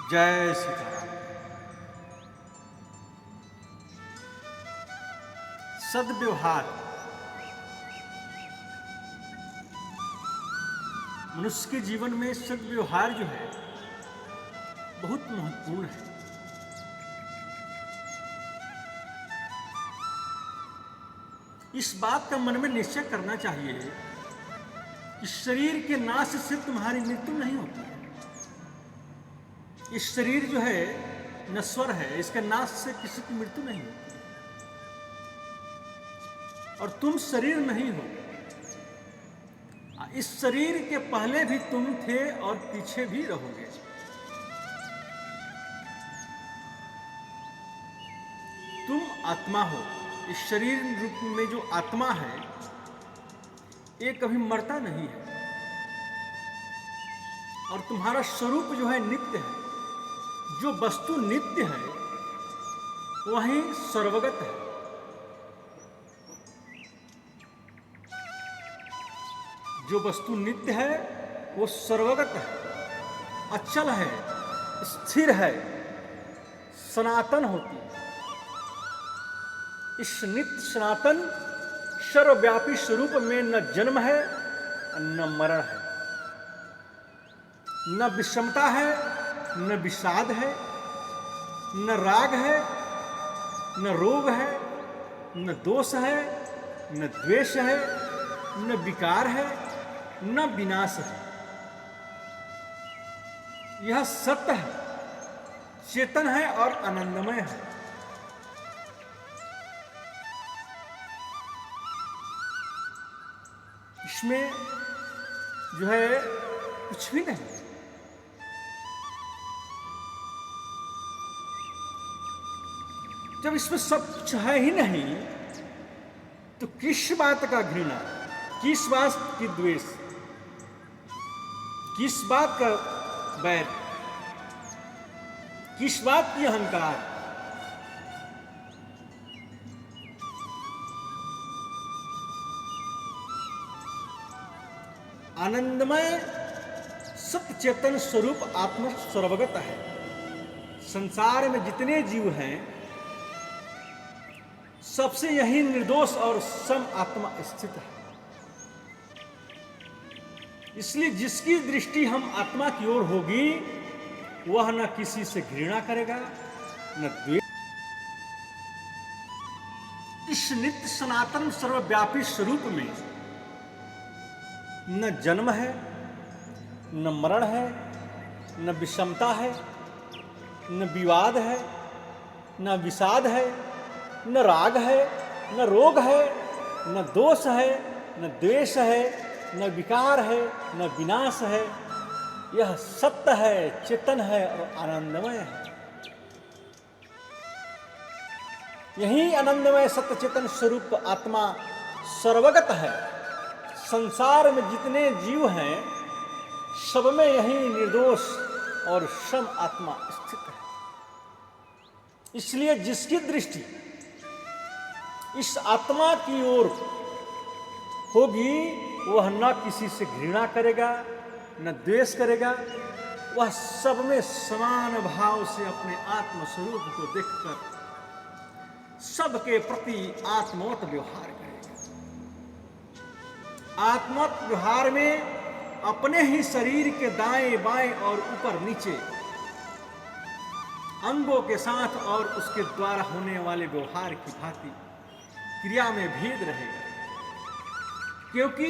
जय सीताराम। सद्व्यवहार मनुष्य के जीवन में सद्व्यवहार जो है बहुत महत्वपूर्ण है। इस बात का मन में निश्चय करना चाहिए कि शरीर के नाश से तुम्हारी मृत्यु नहीं होती है। इस शरीर जो है नश्वर है, इसके नाश से किसी की मृत्यु नहीं होती और तुम शरीर नहीं हो। इस शरीर के पहले भी तुम थे और पीछे भी रहोगे। तुम आत्मा हो। इस शरीर रूप में जो आत्मा है ये कभी मरता नहीं है और तुम्हारा स्वरूप जो है नित्य है। जो वस्तु नित्य है वही सर्वगत है। जो वस्तु नित्य है वो सर्वगत है, अचल है, स्थिर है, सनातन होती है। इस नित्य सनातन सर्वव्यापी स्वरूप में न जन्म है न मरण है, न विषमता है न विषाद है, न राग है न रोग है, न दोष है न द्वेष है, न विकार है न विनाश है। यह सत्य है, चेतन है और आनंदमय है। इसमें जो है कुछ भी नहीं। जब इसमें सब कुछ है ही नहीं तो किस बात का घृणा, किस बात की द्वेष, किस बात का बैर, किस बात की अहंकार। आनंदमय सत्य चेतन स्वरूप आत्मा सर्वगत है। संसार में जितने जीव हैं सबसे यही निर्दोष और सम आत्मा स्थित है। इसलिए जिसकी दृष्टि हम आत्मा की ओर होगी वह न किसी से घृणा करेगा न द्वेष। इस नित्य सनातन सर्वव्यापी स्वरूप में न जन्म है न मरण है, न विषमता है, न विवाद है, न विषाद है, न राग है, न रोग है, न दोष है, न द्वेष है, न विकार है, न विनाश है। यह सत्य है, चेतन है और आनंदमय है। यही आनंदमय सत्य चेतन स्वरूप आत्मा सर्वगत है। संसार में जितने जीव हैं सब में यही निर्दोष और सम आत्मा स्थित है। इसलिए जिसकी दृष्टि इस आत्मा की ओर होगी वह न किसी से घृणा करेगा न द्वेष करेगा। वह सब में समान भाव से अपने आत्म स्वरूप को देखकर सबके प्रति आत्मवत व्यवहार करेगा। आत्मवत व्यवहार में अपने ही शरीर के दाएं बाएं और ऊपर नीचे अंगों के साथ और उसके द्वारा होने वाले व्यवहार की भांति क्रिया में भेद रहेगा। क्योंकि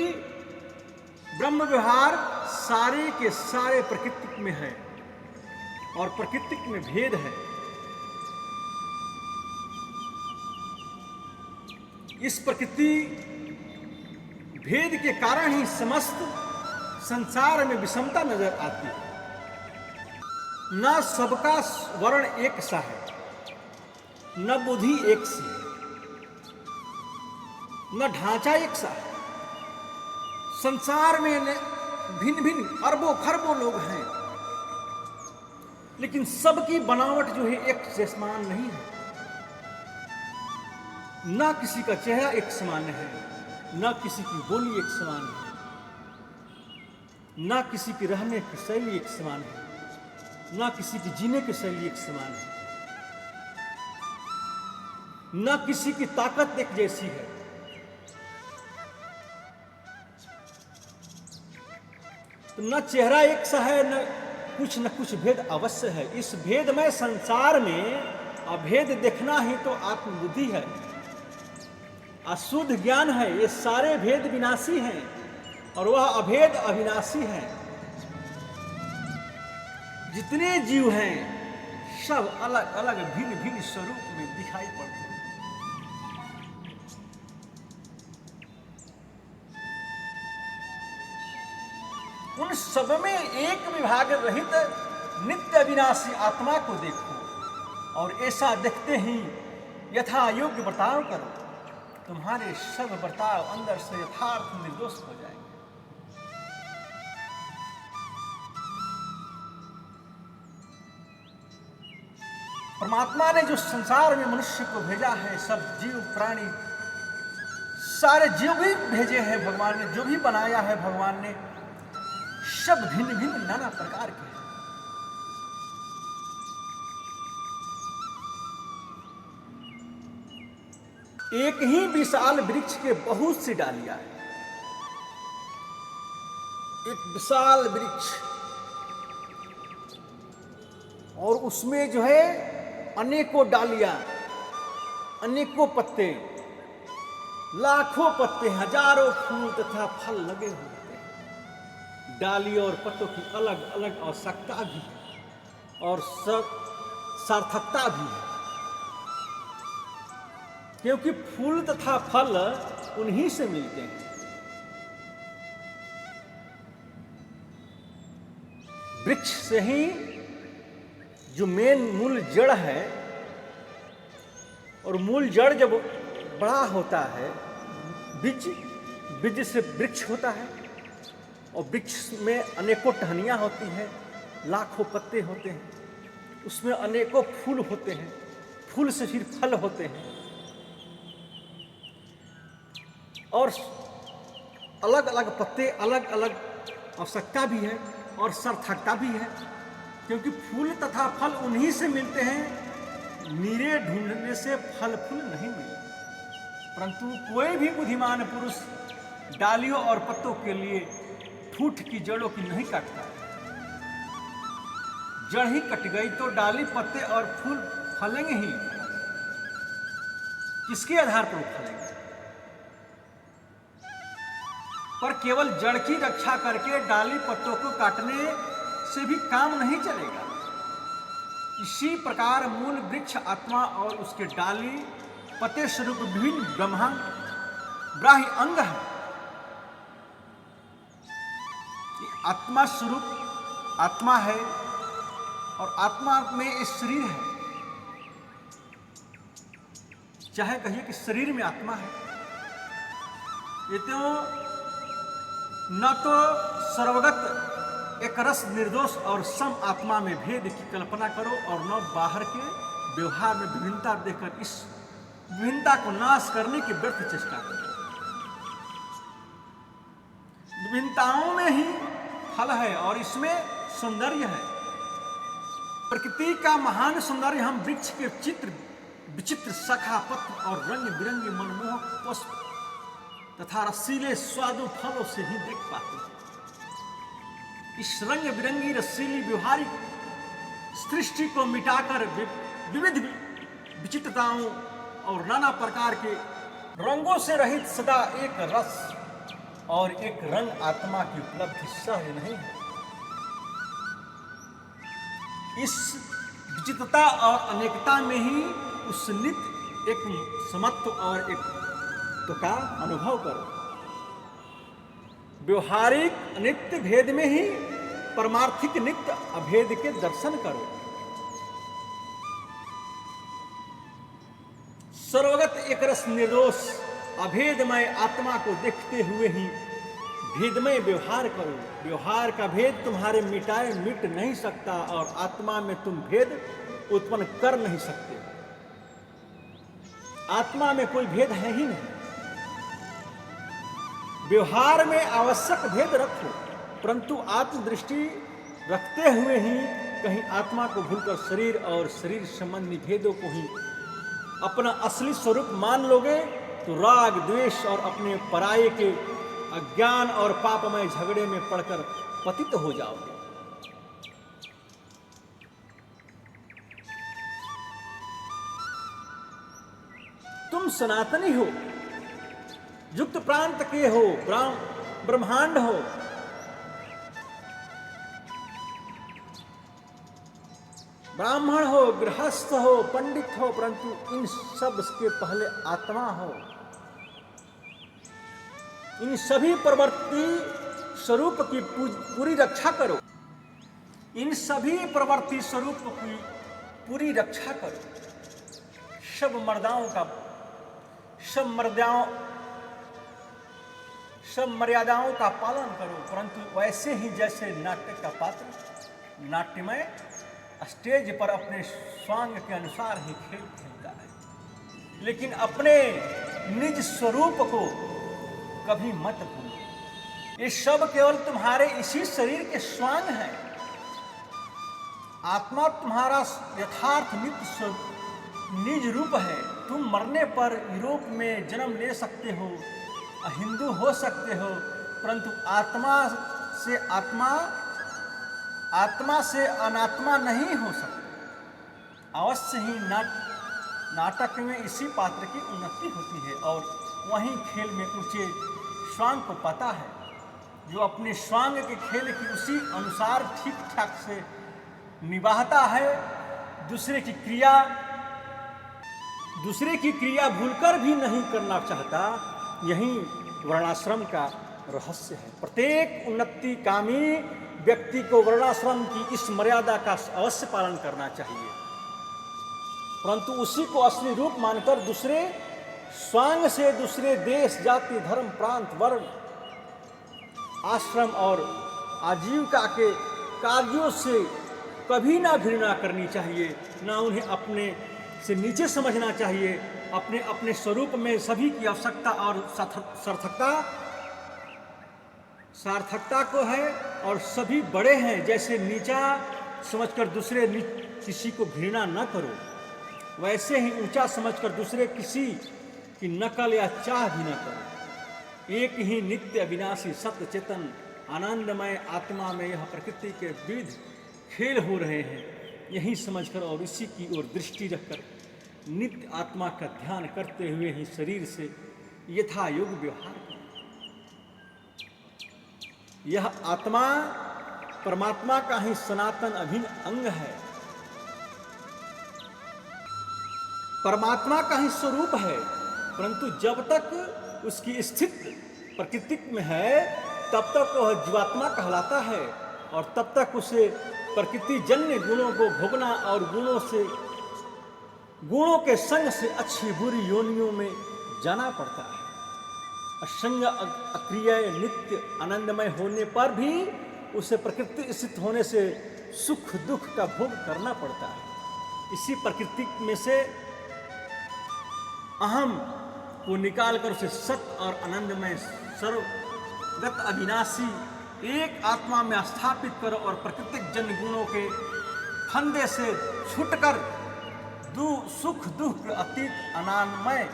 ब्रह्म व्यवहार सारे के सारे प्रकृति में है और प्रकृति में भेद है। इस प्रकृति भेद के कारण ही समस्त संसार में विषमता नजर आती है। न सबका वर्ण एक सा है, न बुद्धि एक सी है, न ढांचा एक सा है। संसार में भिन्न भिन्न अरबों खरबों लोग हैं लेकिन सबकी बनावट जो है एक से समान नहीं है। न किसी का चेहरा एक समान है, न किसी की बोली एक समान है, न किसी की रहने की शैली एक समान है, ना किसी की जीने की शैली एक समान है, ना किसी की ताकत एक जैसी है। तो न चेहरा एक सा है, न कुछ भेद अवश्य है। इस भेदमय संसार में अभेद देखना ही तो आत्मबुद्धि है, अशुद्ध ज्ञान है। ये सारे भेद विनाशी हैं और वह अभेद अविनाशी है। जितने जीव हैं सब अलग अलग भिन्न भिन्न स्वरूप में दिखाई पड़ते हैं। उन सब में एक विभाग रहित नित्य अविनाशी आत्मा को देखो और ऐसा देखते ही यथा योग्य बर्ताव करो, तुम्हारे सब बर्ताव अंदर से यथार्थ निर्दोष हो जाएंगे। परमात्मा ने जो संसार में मनुष्य को भेजा है, सब जीव प्राणी सारे जीव भी भेजे हैं भगवान ने, जो भी बनाया है भगवान ने, सब भिन्न भिन्न नाना प्रकार के हैं। एक ही विशाल वृक्ष के बहुत सी डालियां हैं। एक विशाल वृक्ष और उसमें जो है अनेकों डालियां, अनेकों पत्ते, लाखों पत्ते, हजारों फूल तथा फल लगे हुए हैं। डालियों और पत्तों की अलग अलग आवश्यकता भी है और सार्थकता भी है, क्योंकि फूल तथा फल उन्हीं से मिलते हैं। वृक्ष से ही जो मूल जड़ है, और मूल जड़ जब बड़ा होता है, बीज से वृक्ष होता है और वृक्ष में अनेकों टहनियाँ होती हैं, लाखों पत्ते होते हैं, उसमें अनेकों फूल होते हैं, फूल से फिर फल होते हैं और अलग अलग पत्ते, अलग अलग आवश्यकता भी है और सार्थकता भी है, क्योंकि फूल तथा फल उन्हीं से मिलते हैं। नीरे ढूंढने से फल फूल नहीं मिले, परंतु कोई भी बुद्धिमान पुरुष डालियों और पत्तों के लिए ठूठ की जड़ों की नहीं काटता। जड़ ही कट गई तो डाली, पत्ते और फूल फलेंगे ही। किसके आधार पर फलेंगे? पर केवल जड़ की रक्षा करके डाली पत्तों को काटने से भी काम नहीं चलेगा। इसी प्रकार मूल वृक्ष आत्मा और उसके डाली पत्ते स्वरूप विभिन्न ब्राह्य अंग है। आत्मा स्वरूप आत्मा है और आत्मा में एक शरीर है, चाहे कहिए कि शरीर में आत्मा है। ये तो न तो सर्वगत एक रस निर्दोष और सम आत्मा में भेद की कल्पना करो और न बाहर के व्यवहार में विभिन्नता देकर इस विभिन्नता को नाश करने की व्यर्थ चेष्टा करो। विभिन्नताओं में ही फल है और इसमें सौंदर्य है। प्रकृति का महान सौंदर्य हम वृक्ष के विचित्र शाखा, पत्र और रंग बिरंगे मनमोहक पुष्प तथा रसीले स्वादु फलों से ही देख पाते हैं। इस रंग बिरंगी रसीली व्यवहारिक सृष्टि को मिटाकर विविध विचित्रताओं और नाना प्रकार के रंगों से रहित सदा एक रस और एक रंग आत्मा की उपलब्धि सहज नहीं है। इस विचित्रता और अनेकता में ही उस नित्य एक समत्व और एक तो का अनुभव करो। व्यवहारिक नित्य भेद में ही परमार्थिक नित्य अभेद के दर्शन करो। सर्वगत एक रस निर्दोष अभेदमय आत्मा को देखते हुए ही भेदमय व्यवहार करो। व्यवहार का भेद तुम्हारे मिटाए मिट नहीं सकता और आत्मा में तुम भेद उत्पन्न कर नहीं सकते। आत्मा में कोई भेद है ही नहीं। व्यवहार में आवश्यक भेद रखो, परंतु आत्मदृष्टि रखते हुए ही कहीं आत्मा को भूलकर शरीर और शरीर संबंधी भेदों को ही अपना असली स्वरूप मान लोगे तो राग द्वेष और अपने पराये के अज्ञान और पापमय झगड़े में पड़कर पतित हो जाओगे। तुम सनातनी हो, युक्त प्रांत के हो, ब्रह्मांड हो, ब्राह्मण हो, गृहस्थ हो, पंडित हो, परंतु इन सब के पहले आत्मा हो। इन सभी प्रवृत्ति स्वरूप की पूरी रक्षा करो। इन सभी प्रवृत्ति स्वरूप की पूरी रक्षा करो। सब मर्यादाओं का पालन करो, परंतु वैसे ही जैसे नाट्य का पात्र नाट्यमय स्टेज पर अपने स्वांग के अनुसार ही खेल खेलता है, लेकिन अपने निज स्वरूप को कभी मत भूलो। ये सब केवल तुम्हारे इसी शरीर के स्वांग हैं। आत्मा तुम्हारा यथार्थ नित्य निज रूप है। तुम मरने पर यूरोप में जन्म ले सकते हो, हिंदू हो सकते हो, परंतु आत्मा से अनात्मा नहीं हो सकता। अवश्य ही नाटक में इसी पात्र की उन्नति होती है और वहीं खेल में ऊंचे स्वांग को पता है, जो अपने स्वांग के खेल की उसी अनुसार ठीक ठाक से निभाता है। दूसरे की क्रिया भूलकर भी नहीं करना चाहता। यही वर्णाश्रम का रहस्य है। प्रत्येक उन्नति कामी व्यक्ति को वर्णाश्रम की इस मर्यादा का अवश्य पालन करना चाहिए, परंतु उसी को असली रूप मानकर दूसरे स्वांग से दूसरे देश, जाति, धर्म, प्रांत, वर्ण, आश्रम और आजीविका के कार्यों से कभी ना घृणा करनी चाहिए, ना उन्हें अपने से नीचे समझना चाहिए। अपने स्वरूप में सभी की आवश्यकता और सार्थकता को है और सभी बड़े हैं। जैसे नीचा समझकर दूसरे किसी को घृणा न करो, वैसे ही ऊंचा समझकर दूसरे किसी की नकल या चाह भी न करो। एक ही नित्य अविनाशी सत्य चेतन आनंदमय आत्मा में यह प्रकृति के विविध खेल हो रहे हैं। यही समझकर और इसी की ओर दृष्टि रखकर नित्य आत्मा का ध्यान करते हुए ही शरीर से यथा योग व्यवहार करो। यह आत्मा परमात्मा का ही सनातन अभिन्न अंग है, परमात्मा का ही स्वरूप है, परंतु जब तक उसकी स्थिति प्रकृति में है तब तक वह जीवात्मा कहलाता है और तब तक उसे प्रकृति जन्य गुणों को भोगना और गुणों के संग से अच्छी बुरी योनियों में जाना पड़ता है। असंग अक्रिय नित्य आनंदमय होने पर भी उसे प्रकृति स्थित होने से सुख दुख का भोग करना पड़ता है। इसी प्रकृति में से अहम को निकालकर उसे सत्य और आनंदमय सर्वगत अविनाशी एक आत्मा में स्थापित करो और प्राकृतिक जन गुणों के फंदे से छूटकर सुख दुख के अनामय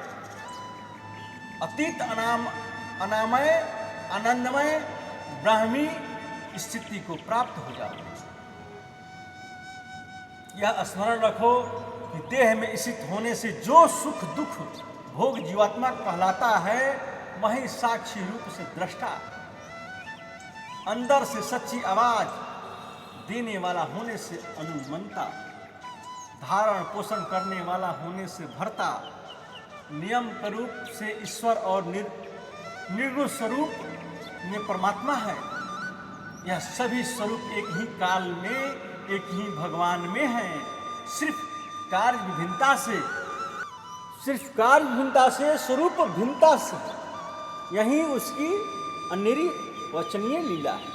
आनंदमय ब्राह्मी स्थिति को प्राप्त हो जाओ। यह स्मरण रखो कि देह में स्थित होने से जो सुख दुख भोग जीवात्मा कहलाता है, वही साक्षी रूप से दृष्टा, अंदर से सच्ची आवाज देने वाला होने से अनुमंता, धारण पोषण करने वाला होने से भरता, नियम के रूप से ईश्वर और निर्गुण स्वरूप में परमात्मा है। यह सभी स्वरूप एक ही काल में एक ही भगवान में है। सिर्फ कार्य भिन्नता से स्वरूप भिन्नता से, यही उसकी अनिर्वचनीय लीला है।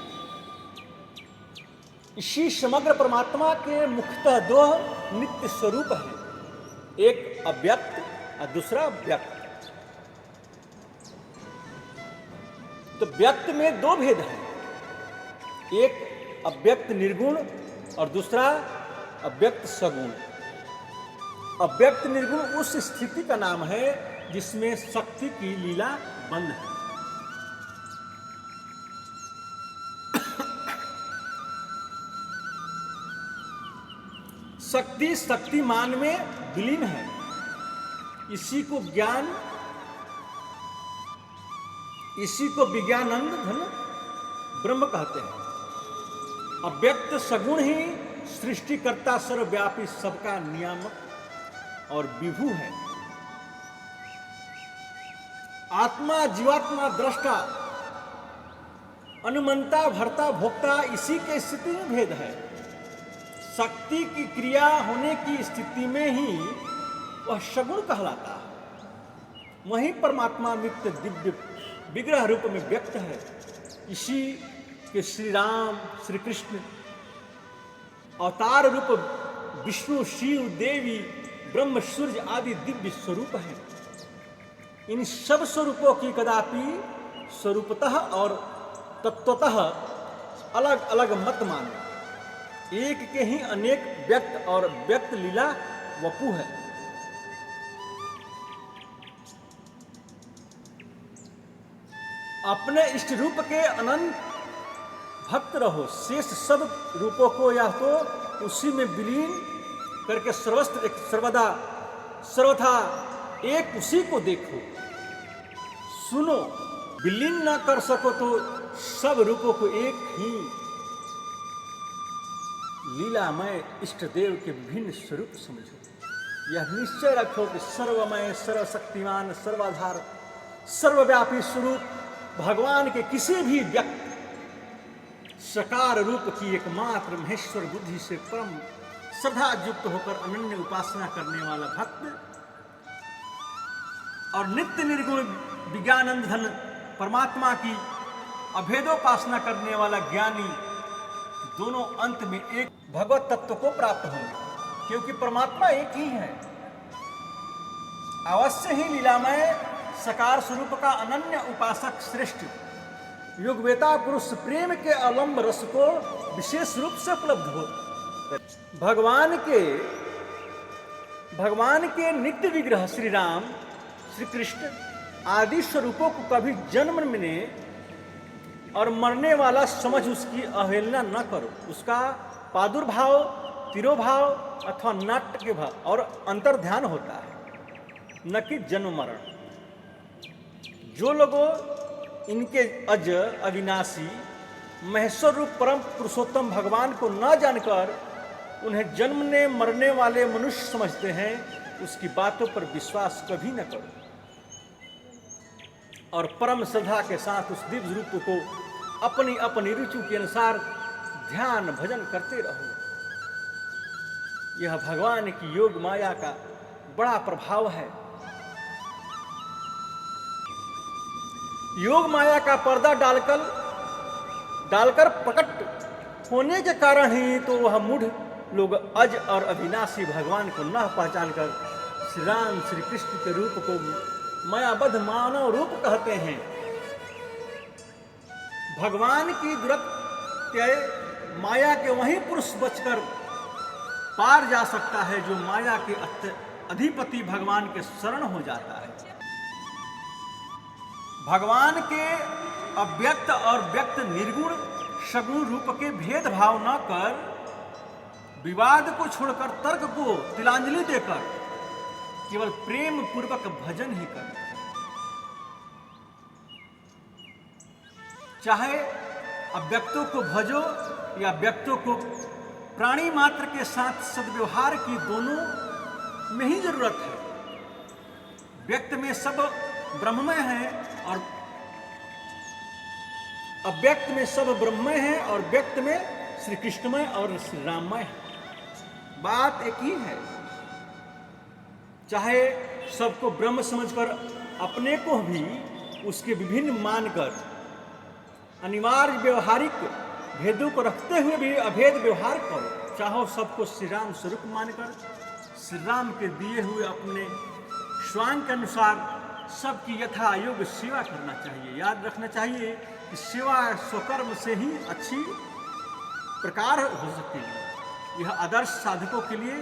इसी समग्र परमात्मा के मुख्यतः दो नित्य स्वरूप है, एक अव्यक्त और दूसरा व्यक्त। तो व्यक्त में दो भेद हैं, एक अव्यक्त निर्गुण और दूसरा अव्यक्त सगुण। अव्यक्त निर्गुण उस स्थिति का नाम है जिसमें शक्ति की लीला बंद है। शक्ति शक्तिमान में विलीन है। इसी को विज्ञानंद धन ब्रह्म कहते हैं। अव्यक्त सगुण ही सृष्टिकर्ता, सर्वव्यापी, सबका नियामक और विभु है। आत्मा, जीवात्मा, दृष्टा, अनुमंता, भर्ता, भोक्ता, इसी के स्थिति में भेद है। शक्ति की क्रिया होने की स्थिति में ही वह सगुण कहलाता है। वहीं परमात्मा नित्य दिव्य विग्रह रूप में व्यक्त है। इसी के श्री राम, श्री कृष्ण अवतार रूप विष्णु, शिव, देवी, ब्रह्म, सूर्य आदि दिव्य स्वरूप हैं। इन सब स्वरूपों की कदापि स्वरूपतः और तत्वतः अलग अलग मत माने। एक के ही अनेक व्यक्त और व्यक्त लीला वपु है। अपने इष्ट रूप के अनंत भक्त रहो। शेष सब रूपों को या तो उसी में विलीन करके सर्वदा सर्वथा एक उसी को देखो। सुनो, विलीन न कर सको तो सब रूपों को एक ही लीलामय इष्ट देव के विभिन्न स्वरूप समझो। यह निश्चय रखो कि सर्वमय, सर्वशक्तिमान, सर्वाधार, सर्वव्यापी स्वरूप भगवान के किसी भी व्यक्त सकार रूप की एकमात्र महेश्वर बुद्धि से परम श्रद्धा युक्त होकर अनन्य उपासना करने वाला भक्त और नित्य निर्गुण विज्ञानंद धन परमात्मा की अभेदोपासना करने वाला ज्ञानी, दोनों अंत में एक भगवत तत्व को प्राप्त होंगे। क्योंकि परमात्मा एक ही है। अवश्य ही लीलामय सकार स्वरूप का अनन्य उपासक श्रेष्ठ योगवेता पुरुष प्रेम के अलंब रस को विशेष रूप से उपलब्ध हो। भगवान के नित्य विग्रह श्री राम, श्री कृष्ण आदि स्वरूपों को कभी जन्म में और मरने वाला समझ उसकी अवहेलना न करो। उसका प्रादुर्भाव, तिरोभाव अथवा नाट्य के भाव और अंतर ध्यान होता है, न कि जन्म मरण। जो लोगों इनके अज अविनाशी महेश्वर रूप परम पुरुषोत्तम भगवान को न जानकर उन्हें जन्मने मरने वाले मनुष्य समझते हैं, उसकी बातों पर विश्वास कभी न करो और परम श्रद्धा के साथ उस दिव्य रूप को अपनी अपनी रुचि के अनुसार ध्यान भजन करते रहो। यह भगवान की योग माया का बड़ा प्रभाव है। योग माया का पर्दा डालकर प्रकट होने के कारण ही तो वह मूढ़ लोग अज और अविनाशी भगवान को न पहचानकर श्री राम, श्री कृष्ण के रूप को मायाबद्ध मानव रूप कहते हैं। भगवान की दुरत्य माया के वही पुरुष बचकर पार जा सकता है जो माया के अधिपति भगवान के शरण हो जाता है। भगवान के अव्यक्त और व्यक्त निर्गुण सगुण रूप के भेदभाव न कर, विवाद को छोड़कर तर्क को तिलांजलि देकर केवल प्रेम पूर्वक भजन ही कर। चाहे अव्यक्तों को भजो या व्यक्तों को प्राणी मात्र के साथ सद्व्यवहार की दोनों में ही जरूरत है। व्यक्त में सब ब्रह्ममय है और अव्यक्त में सब ब्रह्ममय है और व्यक्त में श्री कृष्णमय और श्री राममय है। बात एक ही है। चाहे सबको ब्रह्म समझकर अपने को भी उसके विभिन्न मानकर अनिवार्य व्यवहारिक भेदों को रखते हुए भी अभेद व्यवहार करो। चाहो सबको श्री राम स्वरूप मानकर श्री राम के दिए हुए अपने स्वांग के अनुसार सबकी यथा योग्य सेवा करना चाहिए। याद रखना चाहिए कि सेवा स्वकर्म से ही अच्छी प्रकार हो सकती है। यह आदर्श साधकों के लिए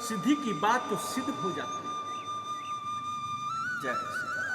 सिद्धि की बात तो सिद्ध हो जाती है। जय श्री राम।